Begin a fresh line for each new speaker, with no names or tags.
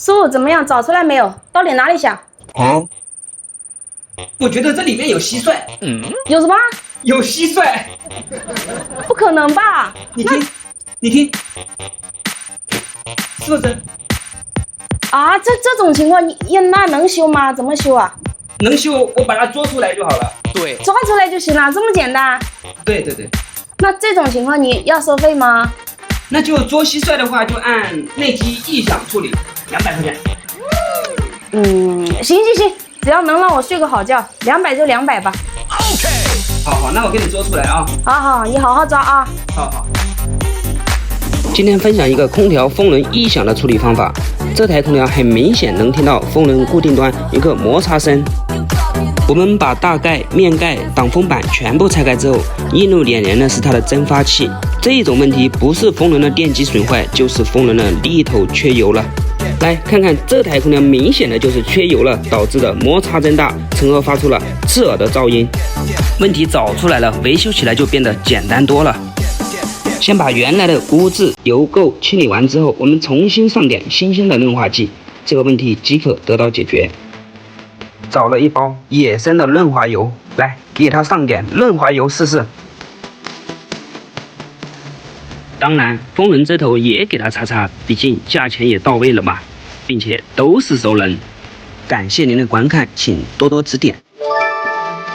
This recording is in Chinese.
师傅怎么样？找出来没有？到底哪里响？
啊？
我觉得这里面有蟋蟀，
有什么？
有蟋蟀。
不可能吧？
你听，你听，是不是？
啊，这种情况那能修吗？怎么修啊？
能修，我把它捉出来就好了。
对，
抓出来就行了，这么简单？
对对对，
那这种情况你要收费吗？
那就捉蟋蟀的话，就按内机异响处理，200块钱。
行，只要能让我睡个好觉，200就200吧。
好，那我给你捉出来啊。
好，你好好抓啊。
好。
今天分享一个空调风轮异响的处理方法。这台空调很明显能听到风轮固定端一个摩擦声。我们把大盖、面盖、挡风板全部拆开之后，映入眼帘的是它的蒸发器。这一种问题不是风轮的电机损坏，就是风轮的力头缺油了。来看看这台空调，明显的就是缺油了导致的摩擦增大，从而发出了刺耳的噪音。问题找出来了，维修起来就变得简单多了。先把原来的污渍、油垢清理完之后，我们重新上点新鲜的润滑剂，这个问题即可得到解决。找了一包野生的润滑油，来给它上点润滑油试试。当然，风轮这头也给它擦擦，毕竟价钱也到位了嘛，并且都是熟人。感谢您的观看，请多多指点。